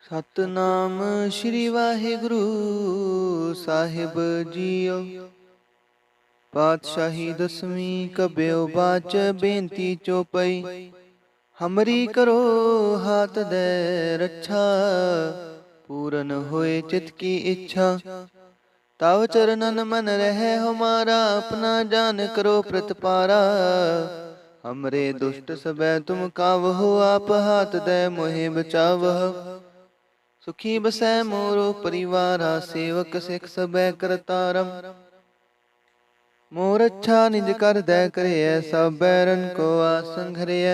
ਸਤਨਾਮ ਸ਼੍ਰੀ ਵਾਹਿਗੁਰੂ ਸਾਹਿਬ JIO. ਪਾਤਸ਼ਾਹੀ ਦਸਵੀਂ ਕਬਿਓ ਬਾਚ ਬੇਨਤੀ ਚੋਪਈ। ਹਮਰੀ ਕਰੋ ਹਾਥ ਦੇ ਰੱਛਾ, ਪੂਰਨ ਹੋਏ ਚਿਤ ਕੀ ਇੱਛਾ। ਤਵ ਚਰਨਨ ਮਨ ਰਹਿ ਹਮਾਰਾ, ਆਪਣਾ ਜਾਨ ਕਰੋ ਪ੍ਰਤਪਾਰਾ। हमरे दुष्ट सबै तुम कावहो, आप हाथ दे मोहे बचावह। सुखी बसै मोरो परिवारा, सेवक सिख सबै करतारम। मोर अच्छा निज कर दै करे, सब बैरन को आसन घरिय।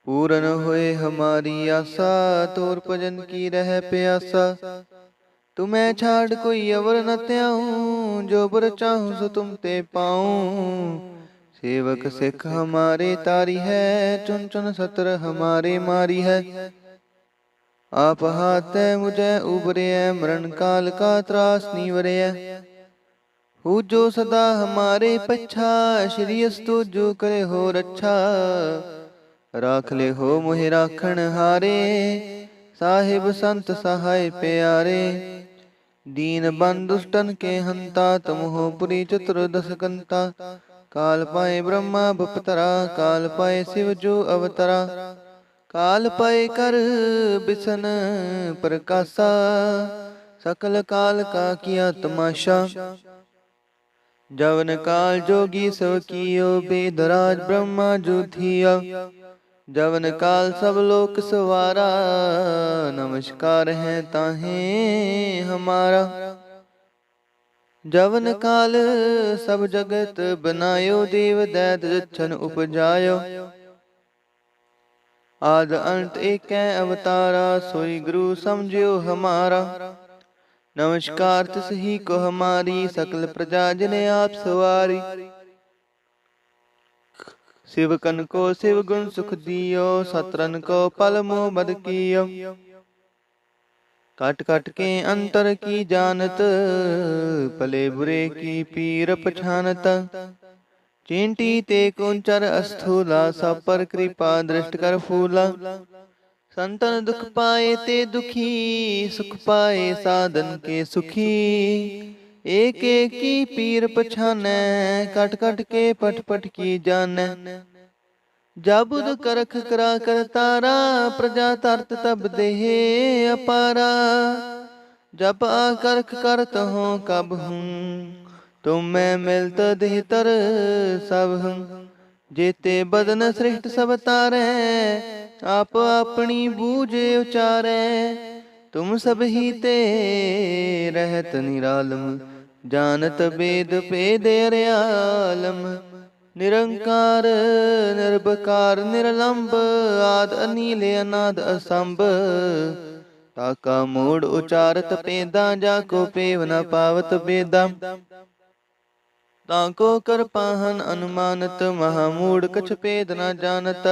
पूरन होए हमारी आशा, तोर भजन की रह प्यासा। तुम्हें छाड़ कोई अवर न त्याऊं, जो बर चाहूं सो तुम ते पाऊं। सेवक सिख हमारे तारी है, चुन चुन सतर हमारे मारी है। आप हाथ मुझे उबरे, मरण काल का त्रास नीवरे। हु जो सदा हमारे पच्छा, श्री अस्तु जो करे हो रच्छा। राख ले हो मोहि राखण हारे, साहिब संत सहाय प्यारे। दीन बंधु दुष्टन के हंता, तुम हो पुरी चतुर्दश कंता। काल पाए ब्रह्मा बपतरा, काल पाए शिव जो अवतरा। काल पाए कर बिसन प्रकाशा, सकल काल का किया तमाशा। जवन काल जोगी सब कियो, बेदराज ब्रह्मा जो थिया। जवन काल सब लोक सवारा, नमस्कार है ताहे हमारा। जवन काल सब जगत बनायो, देव दैत जच्छन उपजायो। आद अंत एक अवतारा, सोई गुरु समझियो हमारा। नमस्कार तिस ही को हमारी, सकल प्रजा जिने आप सवारी। शिवकन को शिव गुण सुख दियो, सतरन को पल मोह बद कियो। कट कट के अंतर की जानत, भले बुरे की पीर पछानत। चींटी ते कुंचर अस्थूला, सब पर कृपा दृष्ट कर फूला। संतन दुख पाए ते दुखी, सुख पाए साधन के सुखी। एक एक की पीर पछानै, कट कट के पट पट की जानै। जाबुद करख करा कर तारा, प्रजा तरत तब देहे अपारा। जब आकरख करत हो कब हूँ, तुम मैं मिलत देहतर सब हूँ। जेते बदन सृष्ट सब तारे, आप अपनी बूझ उचारे। तुम सब ही ते रहत निरालम, जानत वेद भेद अर्यालम। निरंकार निर्भकार निरलंब, आद अनील अनाद असंभ। ताका मूड उचारत पेदा, जाको पेव न पावत बेदा। ताको कर पाहन अनुमानत, महामूड कछ पेद न जानत।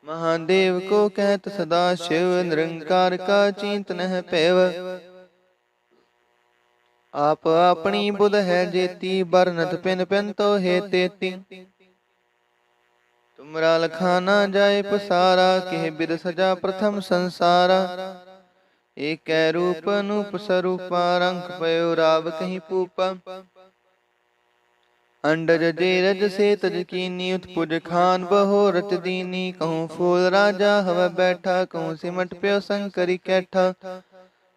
महादेव को कहत सदा शिव, निरंकार का चिंत नह पैव। आप अपनी बुध है जेती, बरनत पिन पिन तो हे तेती। तुमरा लखाना जाए पसारा, केह बिद सजा प्रथम संसारा। एक रूप अनूप स्वरूपा, रंग पयो राव कहीं पूपा। अंडज जेरज से तज कीनी, उत्पुज खान बहो रच दीनी। कहूँ फूल राजा हवा बैठा, कहूँ सिमट प्यो शंकरी कैठा।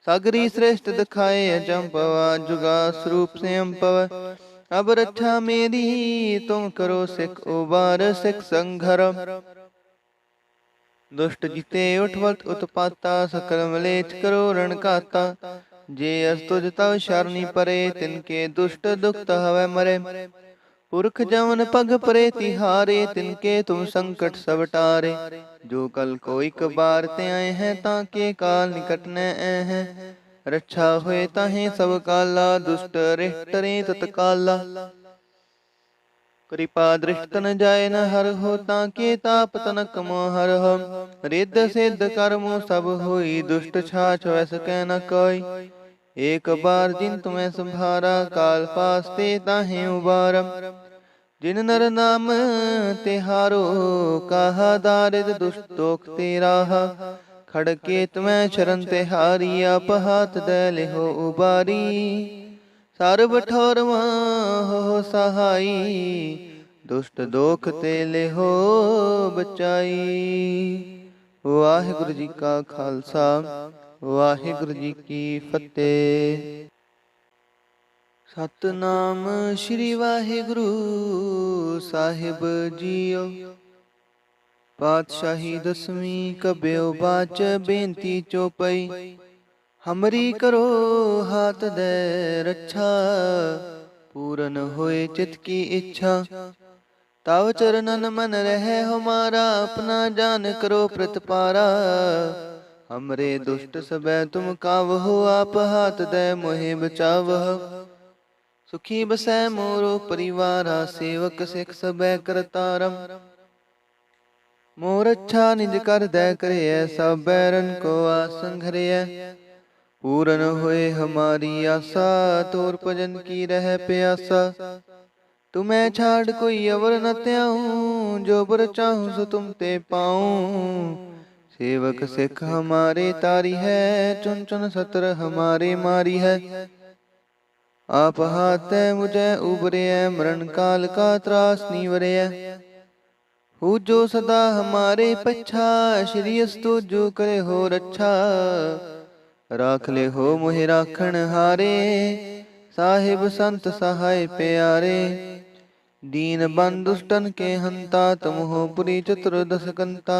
सागरी श्रेष्ठ दिखाए अचंपवा, जुगा स्वरूप से अम्पव। अब रक्षा मेरी तुम करो सिख उबार, सिख संघर। दुष्ट जिते उठवत उत्पाता, सकल मलेच करो रण काता। जे अस्तुज तव शरणी परे, तिनके दुष्ट दुख हवै मरे। पुरख जवन पग परे तिहारे, तिनके तुम संकट सब टारे। जो कल को एक बार ते आए हैं, ताके काल निकट न आए हैं। रक्षा हुए ताहे सब काला, दुष्ट रिष्ट रे तत्काला। कृपा दृष्ट तन जाए न हर हो, ताके ताप तनक मोह हर हो। रिद्ध सिद्ध कर्मो सब होई, दुष्ट छाछ वैस कह न कोई। एक बार जिन तुम्हें संभारा, काल पास ते ताहे उबारा। जिन नर नाम तिहारो, कहा दारिद दुष्ट दोख तेरा। खड़के तुम्हें शरण तिहारी, आप हाथ दे लिहो उबारी। सर्ब ठौर हो सहाई, दुष्ट दोख ते लिहो बचाई। वाहिगुरु जी का खालसा, वाहिगुरु जी की फतेह। सतनाम श्री वाहिगुरु साहिब जीओ। पातशाही दसवीं कब्यो बाच बेनती चौपई। हमरी करो हाथ दे रक्षा, पूरन होए चित की इच्छा। तव चरणन मन रहे हमारा, अपना जान करो प्रतिपारा। हमरे दुष्ट सबे तुम कावहो, आप हाथ दे मोहे बचावह। सुखी बसै मोरो परिवारा, सेवक सिख सबे करतारम। मोर अच्छा निज कर दे करे, सब बैरन को आसन घरे। पूरन होए हमारी आशा, तोर भजन की रह प्यासा। तुम्हें छाड़ कोई अवर न त्याऊं, जो बर चाहूं सो तुम ते पाऊं। सेवक सिख हमारे तारी है, चुन चुन सतर हमारे मारी है। आप हाथ मुझे उबरे, मरण काल का त्रास नीवरे। हु जो सदा हमारे पच्छा, श्री अस्तु जो करे हो रक्षा। राख ले हो मोहि राखण हारे, साहिब संत सहाय प्यारे। दीन बंधु दुष्टन के हंता, तुम हो पुरी चतुर्दश कंता।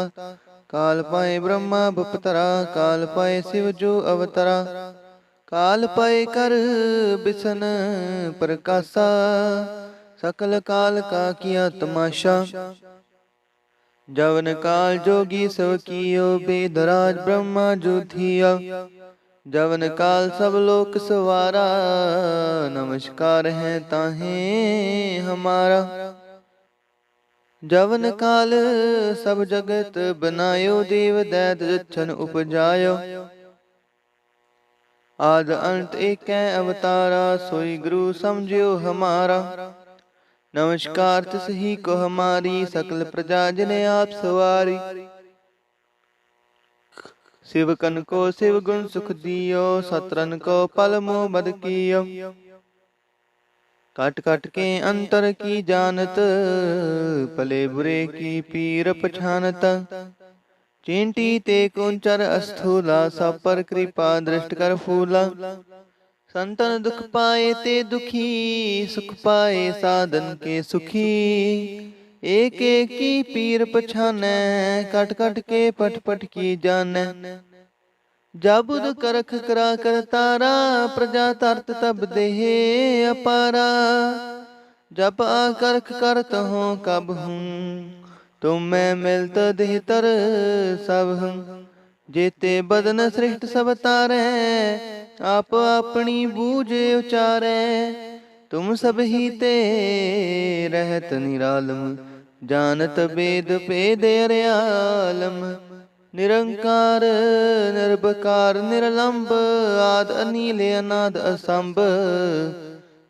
काल पाए ब्रह्मा बपतरा, काल पाए शिव जो अवतरा। काल पाए कर बिसन प्रकाशा, सकल काल का किया तमाशा। जवन काल जोगी सब कियो, बेदराज ब्रह्मा जो थिया। जवन काल सब लोक सवारा, नमस्कार है ताहे हमारा। जवन काल सब जगत बनायो, देव दैत जच्छन उपजायो। आद अंत एक अवतारा, सोई गुरु समझियो हमारा। नमस्कार तिस ही को हमारी, सकल प्रजा जिने आप सवारी। शिवकन को शिव गुण सुख दियो, सतरन को पल मोह बद कियो। कट कट के अंतर की जानत, भले बुरे की पीर पछानत। चींटी ते कुंचर अस्थूला, सब पर कृपा दृष्ट कर फूला। संतन दुख पाए ते दुखी, सुख पाए साधन के सुखी। एक एक की पीर पछानै, कट कट के पट पट की जानै। जाबुद करख करा कर तारा, प्रजा तरत तब देह अपारा। जब आकरख करत हो कब हूँ, तुम मैं मिलत देह तर सब हूँ। जेते बदन सृष्ट सब तारे, आप अपनी बूझ उचारे। तुम सब ही ते रहत निरालम, जानत वेद भेद अर्यालम। निरंकार निर्भकार निरलंब, आद अनील अनाद असंभ।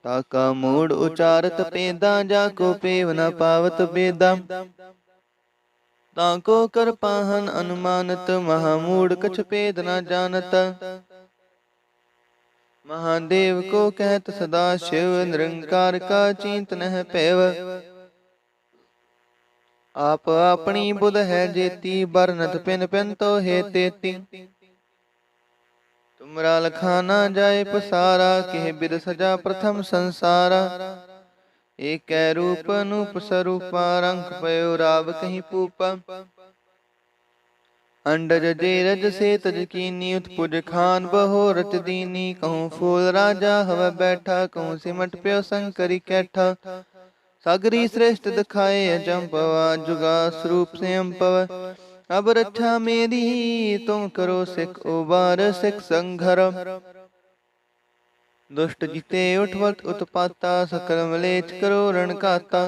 ताका मूड उचारत पेदा, जाको पेव न पावत बेदा। ताको कर पाहन अनुमानत, महामूड कछ पेद न जानत। महादेव को कहत सदा शिव, निरंकार का चिंत नह पैव। आप अपनी बुध है जेती, बरनत पिन पिन तो हे तेती। तुमरा लखाना जाए पसारा, केह बिद सजा प्रथम संसारा। एक रूप अनूप स्वरूपा, रंग पयो राव कहीं पूपा। अंडज जेरज से तज कीनी, उत्पुज खान बहो रत दीनी। कहूँ फूल राजा हव बैठा, कहूँ सिमट प्यो शंकरी कैठा। सागरी श्रेष्ठ दिखाए अचंपवा, जुगा स्वरूप से अम्पव। अब रक्षा मेरी तुम करो सिख उबार, सिख संघर। दुष्ट जिते उठवत उत्पाता, सकल मलेच करो रण काता।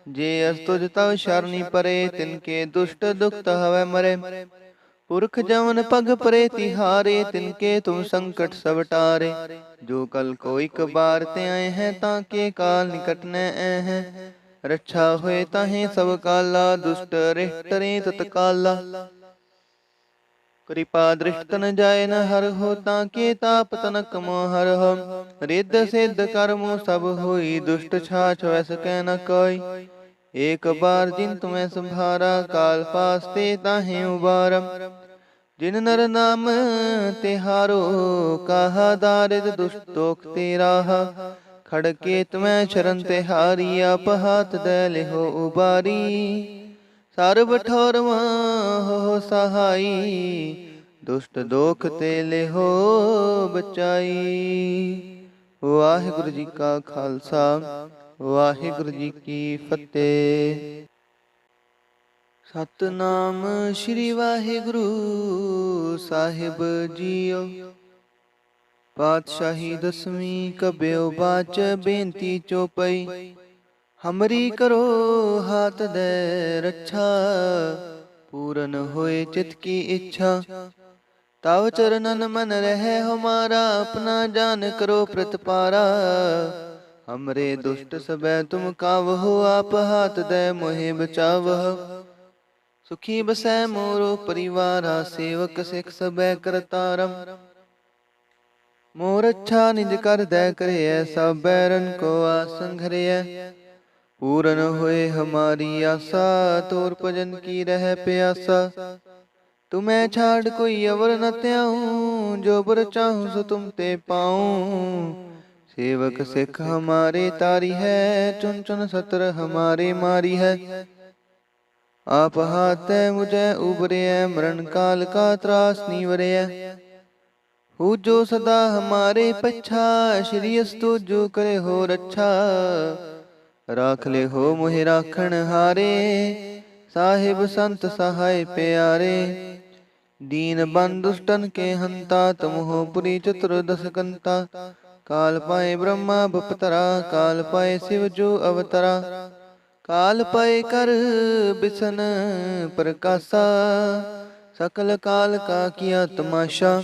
जे अस्तुज तव शरणी परे, तिनके दुष्ट दुख हवै मरे। पुरख जवन पग परे तिहारे, तिनके तुम संकट सब टारे। जो कल को एक बार ते आए हैं, ताके काल निकट न आए हैं। रक्षा हुए ताहे सब काला, दुष्ट रिष्ट रे तत्काला। कृपा दृष्ट तन जाय न हर हो, ताके ताप तनक मोह हर हो। रिद्ध सिद्ध कर्मो सब होई, दुष्ट छाछ वैस कह न कोई। एक बार जिन तुम्हें संभारा, काल फास्ते ताहे उबारम। जिन नर नाम तिहारो, कहा दारिद दुष्ट दोख तेराहा। खड़के तुम्हें शरण तिहारी, आप हाथ दैल हो उबारी। सर्व ठोर हो सहाई, दुष्ट दोख तेले हो बचाई। वाहिगुरु जी का खालसा, वाहिगुरु जी की फतेह। सतनाम श्री वाहिगुरु साहिब जीओ। पातशाही दसवीं कब्यो बाच बेनती चौपई। हमरी करो हाथ दे रक्षा, पूरन होए चित की इच्छा। ताव चरणन मन रहे हमारा, अपना जान करो प्रतिपारा। हमरे दुष्ट सबे तुम कावहो, आप हाथ दे मोहे बचावह। सुखी बसै मोरो परिवारा, सेवक सिख सबे करतारम। मोर अच्छा निज कर दे करे, सब बैरन को आसन घरे। पूरन होए हमारी आशा, तोर भजन की रह प्यासा। तुम्हें छाड़ कोई अवर न त्याऊं, जो बर चाहूं सो तुम ते पाऊं। सेवक सिख हमारे तारी है, चुन चुन सतर हमारे मारी है। आप हाथ मुझे उबरे, मरण काल का त्रास नीवरे। हु जो सदा हमारे पच्छा, श्री अस्तु जो करे हो रक्षा। राख ले हो मोहि राखण हारे, साहिब संत सहाय प्यारे। दीन बंधु दुष्टन के हंता, तुम हो पुरी चतुर्दश कंता। काल पाए ब्रह्मा बपतरा, काल पाए शिव जो अवतरा। काल पाए कर बिसन प्रकाशा, सकल काल का किया तमाशा।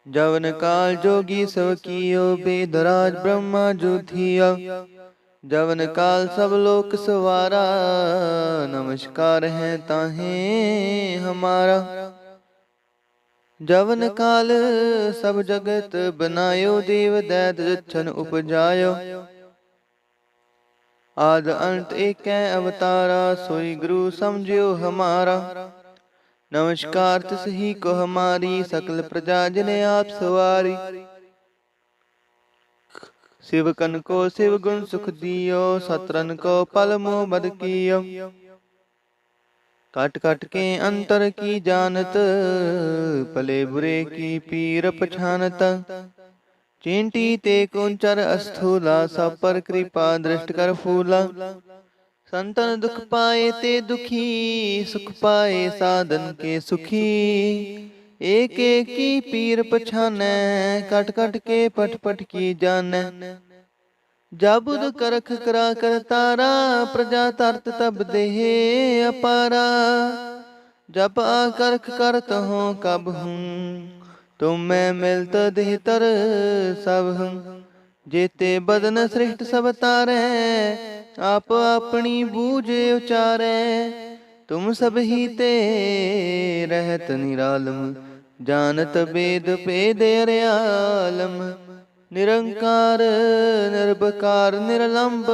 जवन काल जोगी सब कियो, बेदराज ब्रह्मा जो थिया। जवन काल सब लोक सवारा, नमस्कार है ताहे हमारा। जवन काल सब जगत बनायो, देव दैत जच्छन उपजायो। आद अंत एक अवतारा, सोई गुरु समझियो हमारा। नमस्कार तिस ही को हमारी, सकल प्रजा जिने आप सवारी। शिव कन को शिव गुण सुख दियो, सतरन को पल मोह मद कियो। कट कट के अंतर की जानत, भले बुरे की पीर पछानत। चींटी ते कुंचर अस्थूला, सब पर कृपा दृष्ट कर फूला। संतन दुख पाए ते दुखी, सुख पाए साधन के सुखी। एक एक की पीर पछानै, कट कट के पट पट की जानै। जाबुद करख करा कर तारा, प्रजा तरत तब देह अपारा। जब आकरख करत हो कब हूँ, तुम मैं मिलत देह तर सब हूँ। जेते बदन सृष्ट सब तारे, आप अपनी बूझ उचारे। तुम सब ही ते रहत निरालम, जानत वेद भेद अर्यालम। निरंकार निर्भकार निरलंब,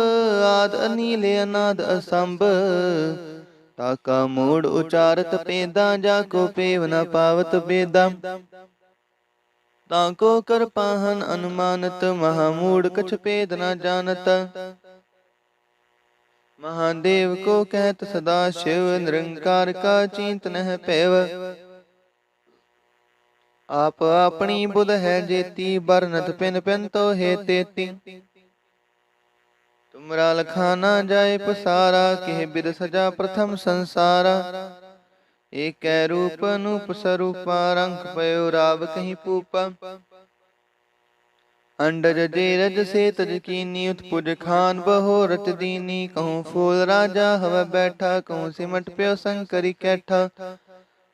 आद अनील अनाद असंभ। ताका मूड उचारत पेदा, जाको पेव न पावत बेदा। ताको कर पाहन अनुमानत, महामूड कछ पेद न जानत। महादेव को कहत सदा शिव, निरंकार का चिंत नह पैव। आप अपनी बुध है जेती, बरनत पिन पिन तो हे तेती। तुमरा लखाना जाए पसारा, के बिद सजा प्रथम संसारा। एक रूप अनूप स्वरूपा, रंग पयो राव कहीं पूपा। अंडज जेरज से तज कीनी, उत्पुज खान बहो रच दीनी। कहूँ फूल राजा हव बैठा, कहूँ सिमट प्यो शंकरी कैठा।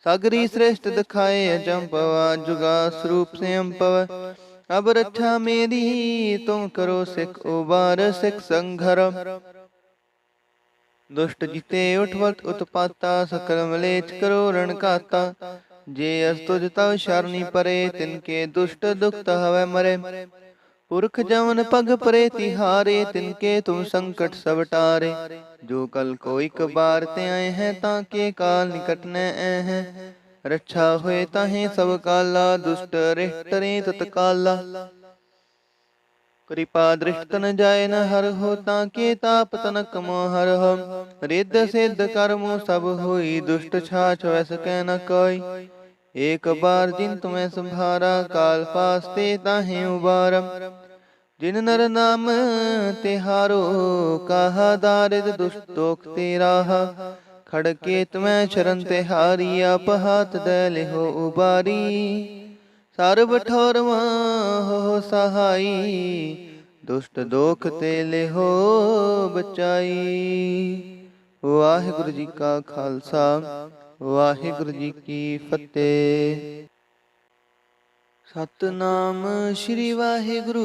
सागरी श्रेष्ठ दिखाए अचंपवा, जुगा स्वरूप से अम्पव। अब रक्षा मेरी तुम करो सिख उबार, सिख संघर। दुष्ट जिते उठवत उत्पाता, सकल मलेच करो रण काता। जे अस्तुज तव शरणी परे, तिनके दुष्ट दुखत हवै मरे। पुरख जवन पग परे तिहारे, तिनके तुम संकट सब टारे। जो कल को एक बार ते आए हैं, ताके काल निकट न आए हैं। रक्षा होए ताहे सब काला, दुष्ट रिष्ट टरे तत्काला। कृपा दृष्ट तन जाय न हर हो, ताके ताप तनक मोह हर हो। रिद्ध सिद्ध कर्मो सब होई, दुष्ट छाछ वैस कै न कोई। एक बार जिन तुम्हें संभारा, काल फास्ते ताहे उबारम। जिन नर नाम तिहारो, कहा दारिद दुष्ट दोख तेराहा। खड़के तुम्हें शरण तिहारी, आप हाथ दे लिहो उबारी। सर्ब ठोर हो सहाई, दुष्ट दोख ते लिहो बचाई। वाहिगुरु जी का खालसा, वाहिगुरु जी की फतेह। सतनाम श्री वाहिगुरु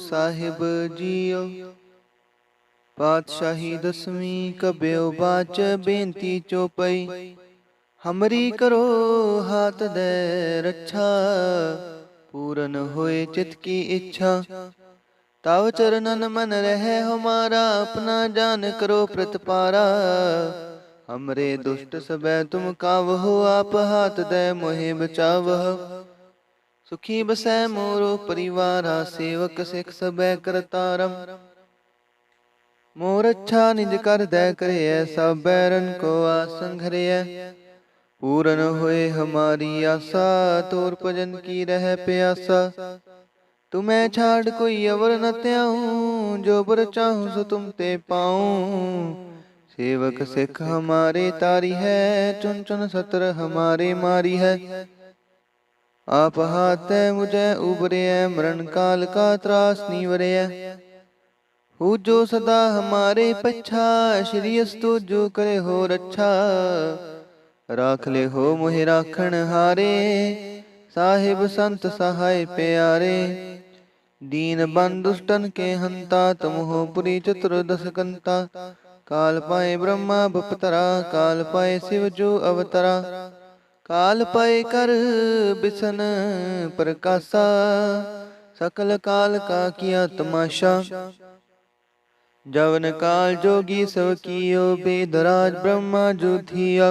साहिब जीओ। पातशाही दसवीं कब्यो बाच, बेनती चौपई। हमरी करो हाथ दे रक्षा, पूरन होए चित की इच्छा। ताव चरणन मन रहे हमारा, अपना जान करो प्रतिपारा। हमरे दुष्ट सबे तुम कावहो, आप हाथ दे मोहे बचावह। सुखी बसै मोरो परिवारा, सेवक सिख सबे करतारम। मोर अच्छा निज कर दे करे, सब बैरन को आसन घरे। पूरन होए हमारी आशा, तोर भजन की रह प्यासा। तुम्हें छाड़ कोई अवर न त्याऊं, जो बर चाहूं सो तुम ते पाऊं। सेवक सिख हमारे तारी है, चुन चुन सतर हमारे मारी है। आप हाथ मुझे उबरे, मरण काल का त्रास नीवरे। हु जो सदा हमारे पच्छा, श्री अस्तु जो करे हो रक्षा। राख ले हो मोहि राखण हारे, साहिब संत सहाय प्यारे। दीन बंधु दुष्टन के हंता, तुम हो पुरी चतुर्दश कंता। काल पाए ब्रह्मा बपतरा, काल पाए शिव जो अवतरा। काल पाए कर बिसन प्रकाशा, सकल काल का किया तमाशा। जवन काल जोगी सब कियो, बेदराज ब्रह्मा जो थिया।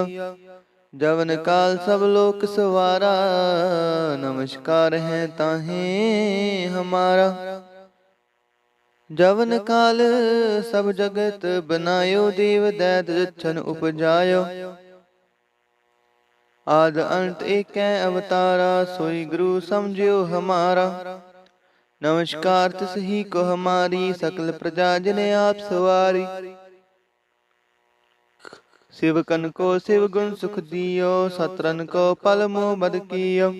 जवन काल सब लोक सवारा, नमस्कार है ताहे हमारा। जवन काल सब जगत बनायो, देव दैत जच्छन उपजायो। आद अंत एक अवतारा, सोई गुरु समझियो हमारा। नमस्कार तिस ही को हमारी, सकल प्रजा जिने आप सवारी। शिव कन को शिव गुण सुख दियो, सतरन को पल मोह बद कियो।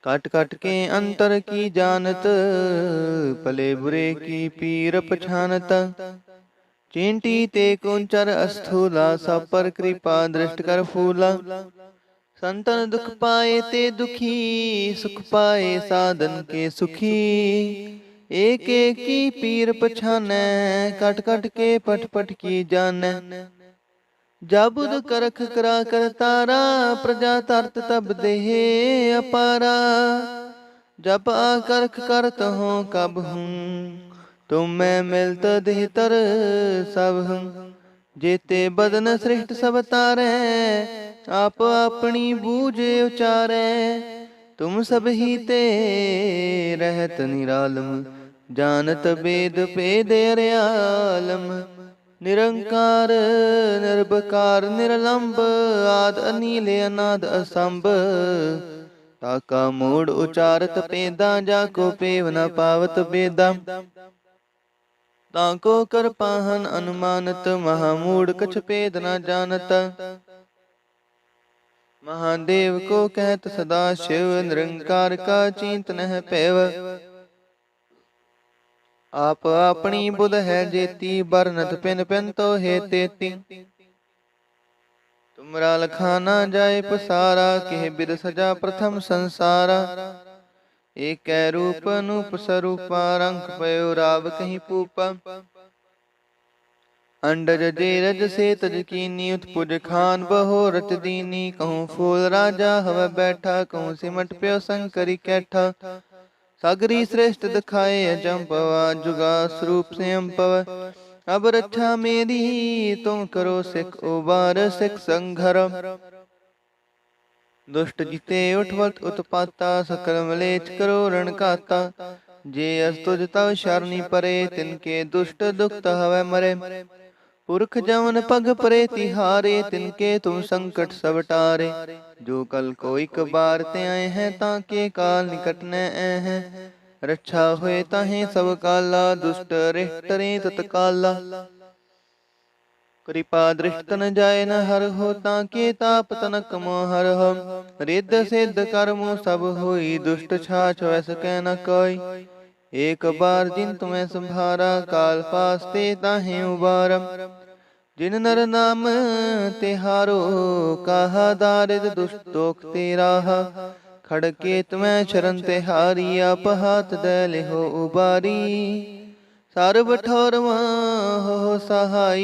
कट कट के अंतर की जानत, भले बुरे की पीर पछानत। चींटी ते कुंचर अस्थूला, सब पर कृपा दृष्ट कर फूला। संतन दुख पाए ते दुखी, सुख पाए साधन के सुखी। एक एक की पीर पछानै, कट कट के पट पट की जानै। जाबुद करख करा कर तारा, प्रजा तरत तब देहे अपारा। जब आकरख करत हो कब हूँ, तुम मैं मिलत देह तर सब हूँ। जेते बदन श्रेष्ठ सब तारे, आप अपनी बूझ उचारे। तुम सब ही ते रहत निरालम, जानत वेद भेद अर्यालम। निरंकार निर्भकार निरलंब, आद अनील अनाद असंभ। ताका मूड उचारत पेदा, जाको पेव न पावत बेदा। ताको कर पाहन अनुमानत, महामूड कछ पेद न जानत। महादेव को कहत सदा शिव, निरंकार का चिंत नह पैव। आप अपनी बुध है जेती, बरनत पिन पिन तो हे तेती। तुमरा लखाना जाय पसारा, केह बिद सजा प्रथम संसारा। एक रूप अनूप स्वरूपा, रंग पयो राव कहीं पूपा। अंडज जेरज से तज कीनी उत्पुज खान बहो रच दीनी। कहूँ फूल राजा हव बैठा कहूँ सिमट प्यो शंकरी कैठा। सागरी श्रेष्ठ दिखाए अजम्पवा जुगा स्वरूप स्वयं पव। अब रक्षा मेरी तुम करो सिख उबार सिख संघर। दुष्ट जिते उठवत उत्पाता सकल मलेच करो रण काता। जे अस्तुज तव शरणी परे तिनके दुष्ट दुखत हवै मरे। पुरख जवन पग परे तिहारे तिनके तुम संकट सब टारे। जो कल को एक बार ते आए हैं ताके काल निकट न आए हैं। रक्षा हुए ताहे सब काला दुष्ट रिष्ट रे तत्काला। कृपा दृष्ट तन जाय न हर हो ताके ताप तनक मोहर हो। रिद्ध सिद्ध कर्मो सब होई दुष्ट छाछ वैस कह न कोई। एक बार जिन तुम्हें संभारा काल फास्ते ताहे उबारा। जिन नर नाम तिहारो कहा दारिद दुष्ट दोख तेरा। खड़के तुम्हें शरण तिहारी आप हाथ दे हो उबारी। सर्व ठोर हो सहाई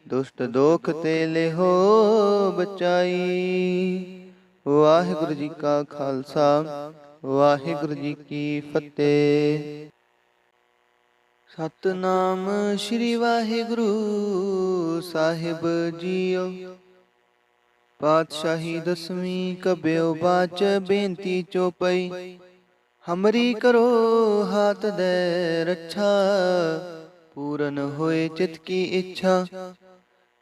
दुष्ट दोख ते ले हो बचाई। वाहिगुरु जी का खालसा वाहिगुरु जी की फतेह। सतनाम श्री वाहिगुरु साहिब जीओ। पातशाही दसवीं कब्यो बाच बेनती चौपई। हमरी करो हाथ दे रक्षा पूरन होए चित की इच्छा।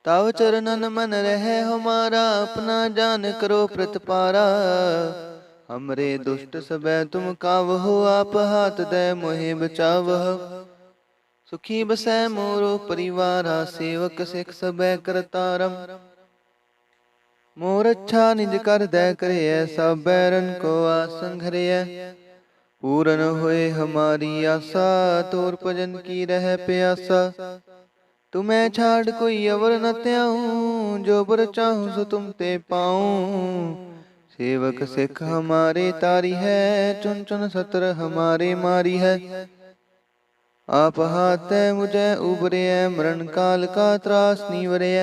ताव चरणन मन रहे हमारा अपना जान करो प्रतिपारा। हमरे दुष्ट सबे तुम कावहो आप हाथ दे मोहे बचावह। सुखी बसै मोरो परिवारा सेवक सिख सबे करतारम। मोर अच्छा निज कर दे करे सब बैरन को आसन घरे। पूरन होए हमारी आशा तोर भजन की रह प्यासा। तुम्हें छाड़ कोई अवर न त्याऊं जो बर चाहूं सो तुम ते पाऊं। सेवक सिख हमारे तारी है चुन चुन सतर हमारे मारी है। आप हाथ मुझे उबरे मरण काल का त्रास नीवरे।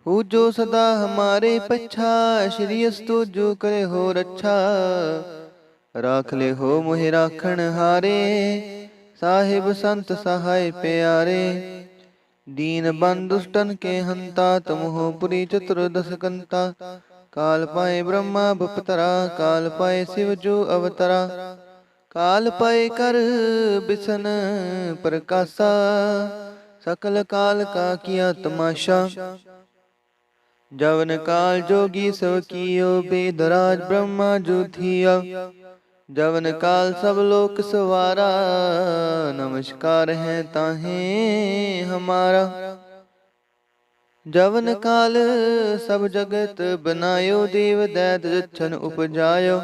हु जो सदा हमारे पच्छा श्री अस्तु जो करे हो रक्षा। राख ले हो मोहि राखण हारे साहिब संत सहाय प्यारे। दीन बंधु दुष्टन के हंता तुम हो पुरी चतुर्दश कंता। काल पाए ब्रह्मा बपतरा काल पाए शिव जो अवतरा। काल पाए कर बिसन प्रकाशा सकल काल का किया तमाशा। जवन काल जोगी सव कियो बेदराज ब्रह्मा जो थिया। जवन काल सब लोक सवारा नमस्कार है ताहे हमारा। जवन काल सब जगत बनायो देव दैत जच्छन उपजायो।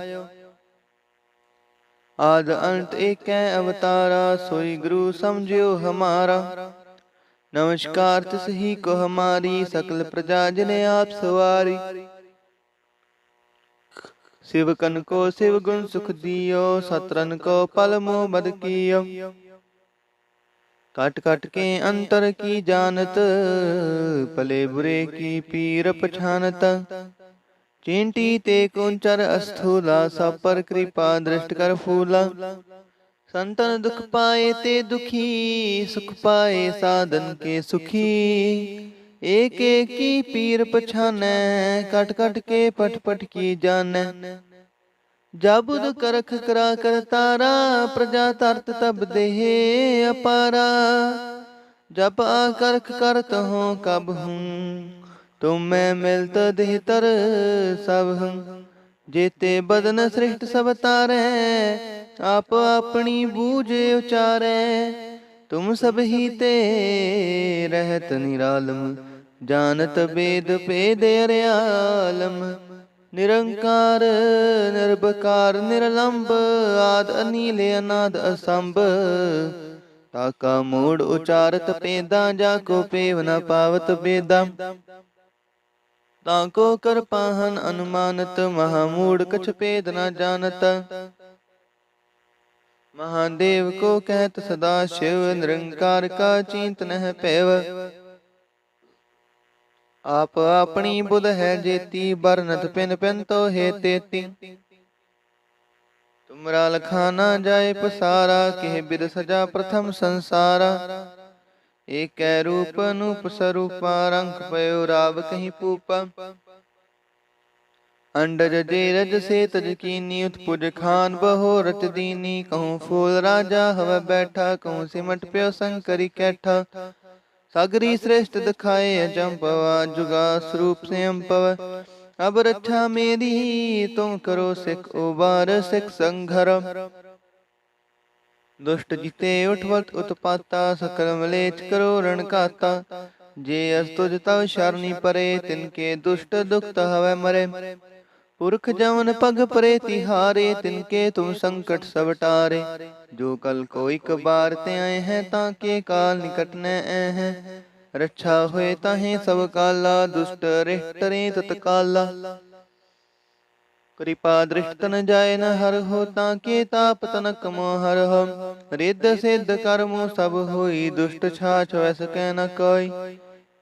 आद अंत एक अवतारा सोई गुरु समझियो हमारा। नमस्कार तिस ही को हमारी सकल प्रजा जिने आप सवारी। शिवकन को शिव गुण सुख दियो सतरन को पल मोह बद कियो। कट कट के अंतर की जानत भले बुरे की पीर पछानत। चींटी ते कुंचर अस्थूला सब पर कृपा दृष्ट कर फूला। संतन दुख पाए ते दुखी सुख पाए साधन के सुखी। एक एक की पीर पछानै कट कट के पट पट की जानै। जाबुद करख करा कर तारा प्रजा तरत तब देहे अपारा। जब आकरख करत हो कब हूँ तुम मैं मिलत देह तर सब हूँ। जेते बदन सृष्ट सब तारे आप अपनी बूझ उचारे। तुम सब ही ते रहत निरालम जानत वेद पेद अर्यालम। निरंकार निर्भकार निर्लंब आद अनील अनाद असंभ। ताका मूड उचारत पेदा जाको पेव न पावत बेदा। ताको कर पाहन अनुमानत महामूड कछ पेद न जानत। महादेव को कहत सदा शिव, निरंकार का चिंत नह पैव। आप अपनी बुध है जेती, बरनत पिन पिन तो हे तेती। तुमरा लखा ना जाए पसारा, केह बिद सजा प्रथम संसारा। एक रूप अनूप स्वरूपा, रंग पयो राव कहीं पूपा। अंडज जेरज से तज कीनी, उत्पुज खान बहो रच दीनी। कहूँ फूल राजा हव बैठा, कहूँ सिमट प्यो शंकरी कैठा। सागरी श्रेष्ठ दिखाए अचंपवा, जुगा स्वरूप से अम्पव। अब रक्षा मेरी तुम करो सिख उबार, सिख संघर। दुष्ट जिते उठवत उत्पाता, सकल मलेच करो रण काता। जे अस तुझ तव शरणी परे, तिनके दुष्ट दुखत हवै मरे। पुरख जवन पग परे तिहारे, तिनके तुम संकट सब टारे। जो कल को एक बार ते आए हैं, ताके काल निकट न आए हैं। रक्षा हुए ताहे सब काला, दुष्ट रिष्ट रे तत्काला। कृपा दृष्ट तन जाय न हर हो, ताके ताप तनक मोहर हो। रिद्ध सिद्ध कर्मो सब होई, दुष्ट छाछ वैस कह न कोई।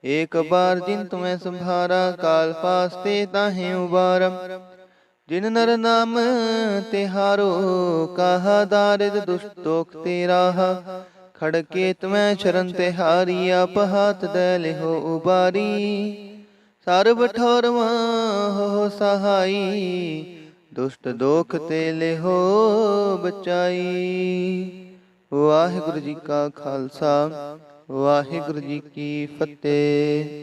एक बार जिन तुम्हें संभारा, काल फास्ते ताहे उबार। जिन नर नाम तिहारो, कहा दारिद दुष्ट दोख तेरा। खड़के तुम्हें शरण तिहारी, आप हाथ दल हो उबारी। सर्व ठोर हो सहाई, दुष्ट दोख तेले हो बचाई। वाहिगुरु जी का खालसा, वाहिगुरु जी की फतेह।